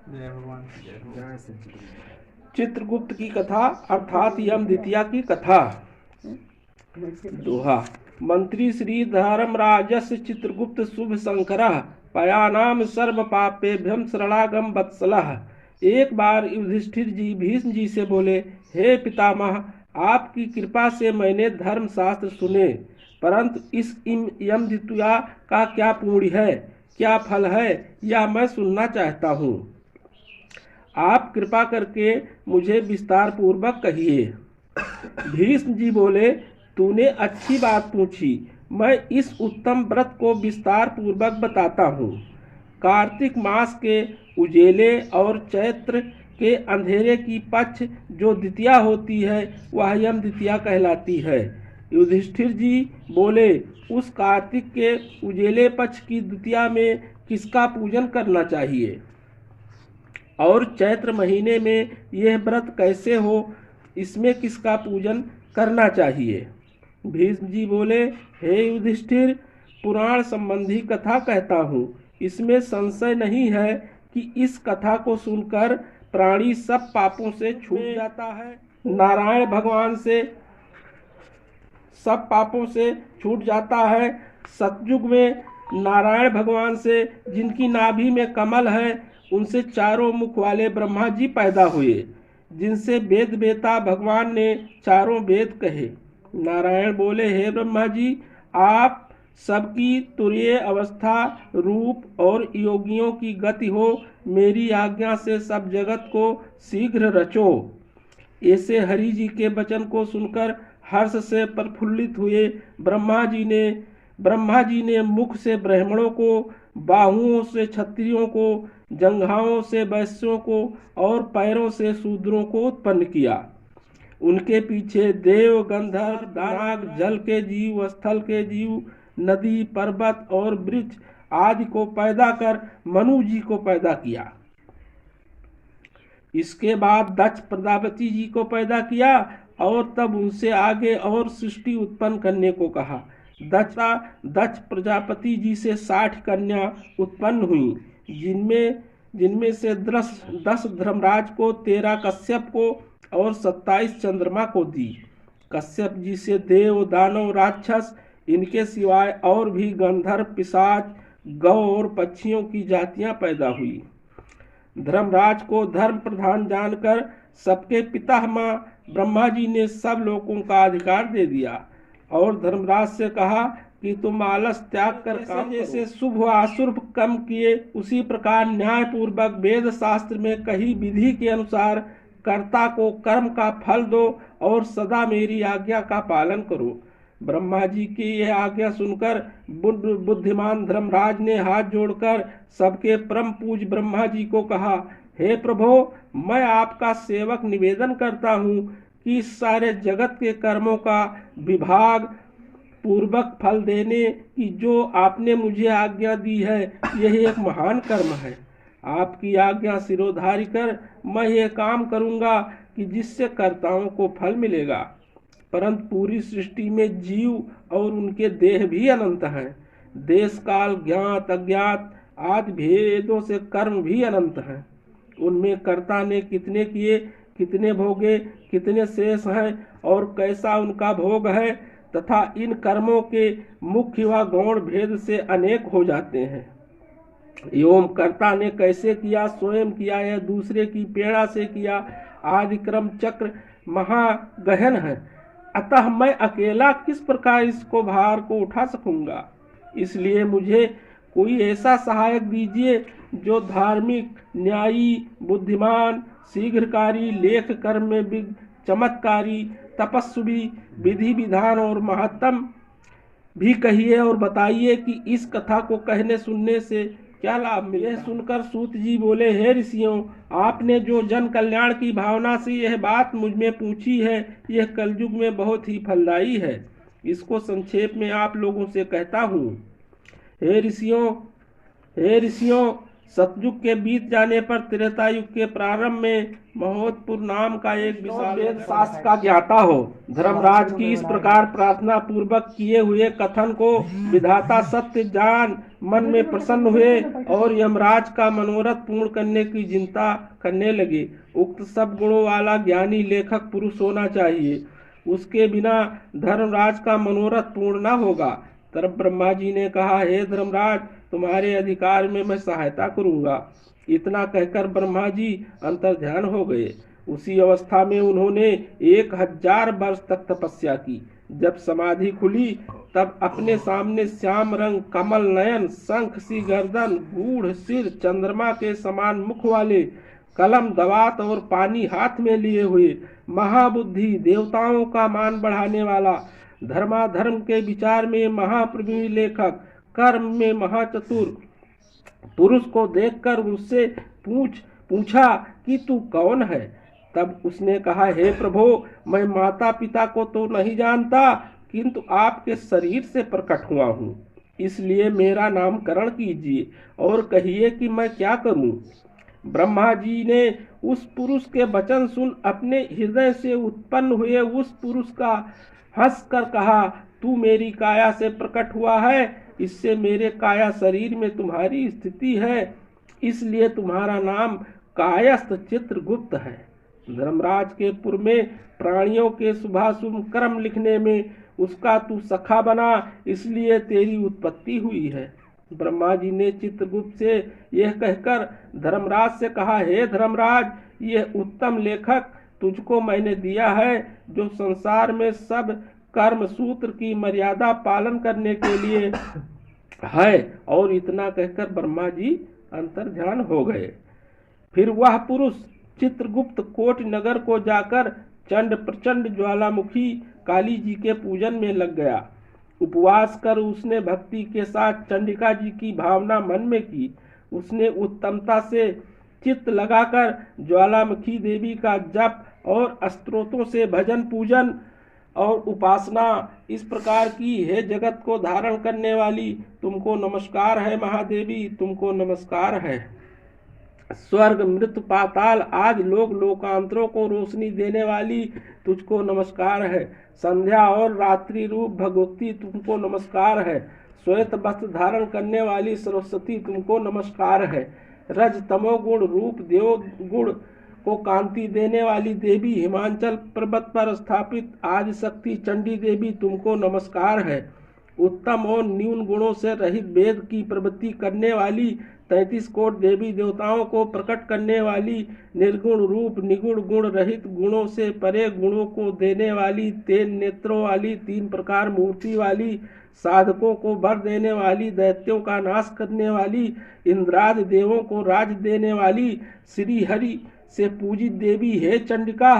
जय भगवान। जय श्री चित्रगुप्त की कथा अर्थात यम द्वितीया की कथा। दोहा। मंत्री श्री धर्मराजस्य चित्रगुप्त शुभ शंकरः पयानाम सर्व पापेभ्यम शरणागम वत्सलः। एक बार युधिष्ठिर जी भीष्म जी से बोले, हे पितामह, आपकी कृपा से मैंने धर्मशास्त्र सुने, परंतु इस यम द्वितीया का क्या पुण्य है, क्या फल है, यह मैं सुनना चाहता हूँ। आप कृपा करके मुझे विस्तार पूर्वक कहिए। भीष्म जी बोले, तूने अच्छी बात पूछी, मैं इस उत्तम व्रत को विस्तार पूर्वक बताता हूँ। कार्तिक मास के उजेले और चैत्र के अंधेरे की पक्ष जो द्वितीया होती है वह यम द्वितीया कहलाती है। युधिष्ठिर जी बोले, उस कार्तिक के उजेले पक्ष की द्वितीया में किसका पूजन करना चाहिए और चैत्र महीने में यह व्रत कैसे हो, इसमें किसका पूजन करना चाहिए। भीष्म जी बोले, हे युधिष्ठिर, पुराण संबंधी कथा कहता हूँ, इसमें संशय नहीं है कि इस कथा को सुनकर प्राणी सब पापों से छूट जाता है, नारायण भगवान से सब पापों से छूट जाता है। सतयुग में नारायण भगवान से, जिनकी नाभि में कमल है, उनसे चारों मुख वाले ब्रह्मा जी पैदा हुए, जिनसे वेद वेता भगवान ने चारों वेद कहे। नारायण बोले, हे ब्रह्मा जी, आप सबकी तुरीय अवस्था, रूप और योगियों की गति हो, मेरी आज्ञा से सब जगत को शीघ्र रचो। ऐसे हरि जी के वचन को सुनकर हर्ष से प्रफुल्लित हुए ब्रह्मा जी ने मुख से ब्राह्मणों को, बाहुओं से क्षत्रियों को, जंघाओं से वैश्यों को और पैरों से शूद्रों को उत्पन्न किया। उनके पीछे देव, गंधर्व, दानव, जल के जीव, स्थल के जीव, नदी, पर्वत और वृक्ष आदि को पैदा कर मनु जी को पैदा किया। इसके बाद दक्ष प्रजापति जी को पैदा किया और तब उनसे आगे और सृष्टि उत्पन्न करने को कहा। दक्ष प्रजापति जी से 60 कन्या उत्पन्न हुई, जिनमें से 10 धर्मराज को, 13 कश्यप को और 27 चंद्रमा को दी। कश्यप जी से देव, दानव, राक्षस, इनके सिवाय और भी गंधर्व, पिशाच, गौ और पक्षियों की जातियां पैदा हुई। धर्मराज को धर्म प्रधान जानकर सबके पितामह ब्रह्मा जी ने सब लोगों का अधिकार दे दिया और धर्मराज से कहा कि तुम आलस त्याग कर काम करो। जैसे शुभ अशुभ कर्म किए, उसी प्रकार न्याय पूर्वक वेद शास्त्र में कही विधि के अनुसार कर्ता को कर्म का फल दो और सदा मेरी आज्ञा का पालन करो। ब्रह्मा जी की यह आज्ञा सुनकर बुद्धिमान धर्मराज ने हाथ जोड़कर सबके परम पूज ब्रह्मा जी को कहा, हे प्रभो, मैं आपका सेवक निवेदन करता हूँ कि सारे जगत के कर्मों का विभाग पूर्वक फल देने की जो आपने मुझे आज्ञा दी है, यही एक महान कर्म है। आपकी आज्ञा सिरोधारी कर मैं ये काम करूँगा कि जिससे कर्ताओं को फल मिलेगा। परंतु पूरी सृष्टि में जीव और उनके देह भी अनंत हैं। देश काल, ज्ञात अज्ञात आदि भेदों से कर्म भी अनंत हैं। उनमें कर्ता ने कितने किए, कितने भोगे, कितने शेष हैं और कैसा उनका भोग है, तथा इन कर्मों के मुख्य व गौण भेद से अनेक हो जाते हैं। एवं कर्ता ने कैसे किया, स्वयं किया या दूसरे की प्रेरणा से किया, आदि क्रम चक्र महागहन है। अतः मैं अकेला किस प्रकार इसको भार को उठा सकूंगा। इसलिए मुझे कोई ऐसा सहायक दीजिए जो धार्मिक, न्यायी, बुद्धिमान, शीघ्रकारी, लेख कर्म में चमत्कारी, तपस्वी, विधि विधान और महत्तम भी कहिए और बताइए कि इस कथा को कहने सुनने से क्या लाभ मिले। सुनकर सूत जी बोले, हे ऋषियों, आपने जो जन कल्याण की भावना से यह बात मुझ में पूछी है, यह कलयुग में बहुत ही फलदायी है। इसको संक्षेप में आप लोगों से कहता हूँ। हे ऋषियों, सतयुग के बीत जाने पर त्रेता युग के प्रारंभ में महोदपुर नाम का एक विशाल वेद शास्त्र का ज्ञाता हो। धर्मराज की इस प्रकार प्रार्थना पूर्वक किए हुए कथन को विधाता सत्य जान मन में प्रसन्न हुए और यमराज का मनोरथ पूर्ण करने की चिंता करने लगे। उक्त सब गुणों वाला ज्ञानी लेखक पुरुष होना चाहिए, उसके बिना धर्मराज का मनोरथ पूर्ण न होगा। तब ब्रह्मा जी ने कहा, हे धर्मराज, तुम्हारे अधिकार में मैं सहायता करूंगा। इतना कहकर ब्रह्मा जी अंतर्ध्यान हो गए। उसी अवस्था में उन्होंने 1000 वर्ष तक तपस्या की। जब समाधि खुली तब अपने सामने श्याम रंग, कमल नयन, शंख सी गर्दन, गूढ़ सिर, चंद्रमा के समान मुख वाले, कलम दवात और पानी हाथ में लिए हुए, महाबुद्धि, देवताओं का मान बढ़ाने वाला, धर्माधर्म के विचार में महाप्रवीण लेखक, कर्म में महाचतुर पुरुष को देखकर उससे पूछा कि तू कौन है। तब उसने कहा, हे प्रभु, मैं माता पिता को तो नहीं जानता, किंतु आपके शरीर से प्रकट हुआ हूँ, इसलिए मेरा नामकरण कीजिए और कहिए कि मैं क्या करूँ। ब्रह्मा जी ने उस पुरुष के वचन सुन अपने हृदय से उत्पन्न हुए उस पुरुष का हंसकर कहा, तू मेरी काया से प्रकट हुआ है, इससे मेरे काया शरीर में तुम्हारी स्थिति है, इसलिए तुम्हारा नाम कायस्थ चित्रगुप्त है। धर्मराज के पुर में प्राणियों के शुभाशुभ कर्म लिखने में उसका तू सखा बना, इसलिए तेरी उत्पत्ति हुई है। ब्रह्मा जी ने चित्रगुप्त से यह कहकर धर्मराज से कहा, हे धर्मराज, यह उत्तम लेखक तुझको मैंने दिया है, जो संसार में सब कर्म सूत्र की मर्यादा पालन करने के लिए है। और इतना कहकर ब्रह्मा जी अंतर्ध्यान हो गए। फिर वह पुरुष चित्रगुप्त कोट नगर को जाकर चंड प्रचंड ज्वालामुखी काली जी के पूजन में लग गया। उपवास कर उसने भक्ति के साथ चंडिका जी की भावना मन में की। उसने उत्तमता से चित्त लगाकर ज्वालामुखी देवी का जप और स्तोत्रों से भजन पूजन और उपासना इस प्रकार की, हे जगत को धारण करने वाली, तुमको नमस्कार है। महादेवी, तुमको नमस्कार है। स्वर्ग, मृत्यु, पाताल आदि लोकांतरों को रोशनी देने वाली, तुझको नमस्कार है। संध्या और रात्रि रूप भगवती, तुमको नमस्कार है। श्वेत वस्त्र धारण करने वाली सरस्वती, तुमको नमस्कार है। रज तमो गुण रूप देव गुण को कांति देने वाली देवी, हिमाचल पर्वत पर स्थापित आदि शक्ति चंडी देवी, तुमको नमस्कार है। उत्तम और न्यून गुणों से रहित वेद की प्रवृत्ति करने वाली 33 कोट देवी देवताओं को प्रकट करने वाली, निर्गुण रूप निगुण गुण रहित गुणों से परे गुणों को देने वाली, 3 नेत्रों वाली, 3 प्रकार मूर्ति वाली, साधकों को वर देने वाली, दैत्यों का नाश करने वाली, इंद्रादि देवों को राज देने वाली, श्री हरि से पूजित देवी, हे चंडिका,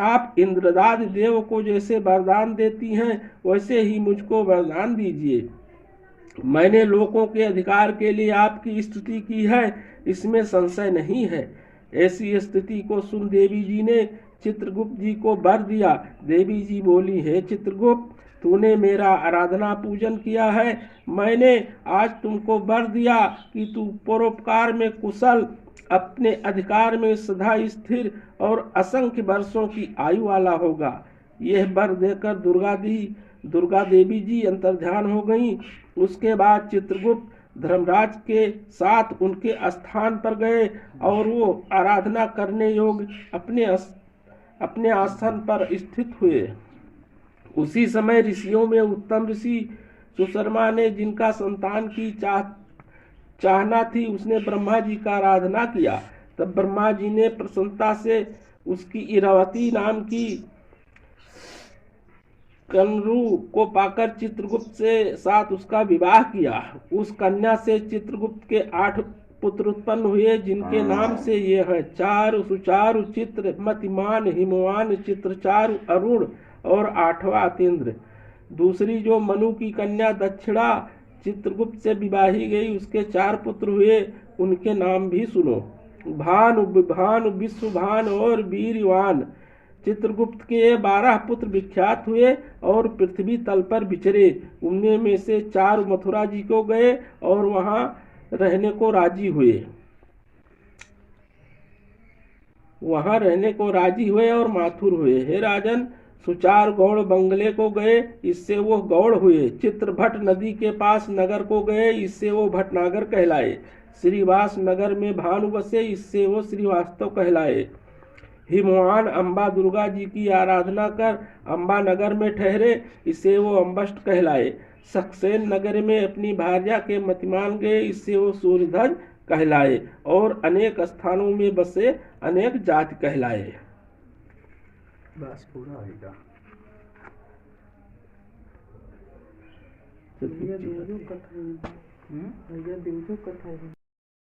आप इंद्रदादि देव को जैसे वरदान देती हैं, वैसे ही मुझको वरदान दीजिए। मैंने लोगों के अधिकार के लिए आपकी स्तुति की है, इसमें संशय नहीं है। ऐसी स्थिति को सुन देवी जी ने चित्रगुप्त जी को वर दिया। देवी जी बोली, हे चित्रगुप्त, तूने मेरा आराधना पूजन किया है, मैंने आज तुमको वर दिया कि तू परोपकार में कुशल, अपने अधिकार में सदा स्थिर और असंख्य वर्षों की आयु वाला होगा। यह वर देकर दुर्गा देवी जी अंतर्ध्यान हो गईं। उसके बाद चित्रगुप्त धर्मराज के साथ उनके स्थान पर गए और वो आराधना करने योग्य अपने आसन पर स्थित हुए। उसी समय ऋषियों में उत्तम ऋषि सुशर्मा ने, जिनका संतान की चाहना थी, उसने ब्रह्मा जी का आराधना किया। तब ब्रह्मा जी ने प्रसन्नता से उसकी इरावती नाम की कन्रू को पाकर चित्रगुप्त से साथ उसका विवाह किया। उस कन्या से चित्रगुप्त के 8 पुत्र उत्पन्न हुए, जिनके नाम से ये हैं: चारु, सुचारु, चित्र, मतिमान, हिमवान, चित्रचारु, अरुण और 8वां अतीन्द्र। दूसरी जो मनु की कन्या दक्षिणा चित्रगुप्त से विवाही गई, उसके 4 पुत्र हुए, उनके नाम भी सुनो: भानु, विभानु, विश्वभान और वीरवान। चित्रगुप्त के 12 पुत्र विख्यात हुए और पृथ्वी तल पर विचरे। उनमें में से 4 मथुरा जी को गए और वहां रहने को राजी हुए। वहां रहने को राजी हुए और माथुर हुए। हे राजन, सुचार गौड़ बंगले को गए, इससे वो गौड़ हुए। चित्रभट नदी के पास नगर को गए, इससे वो भटनागर कहलाए। श्रीवास नगर में भानु बसे, इससे वो श्रीवास्तव कहलाए। हिमवान अम्बा दुर्गा जी की आराधना कर अम्बा नगर में ठहरे, इससे वो अम्बष्ट कहलाए। सक्सेन नगर में अपनी भार्या के मतिमान गए, इससे वो सूर्यध्वज कहलाए। और अनेक स्थानों में बसे, अनेक जाति कहलाए। बस पूरा होगा। कथा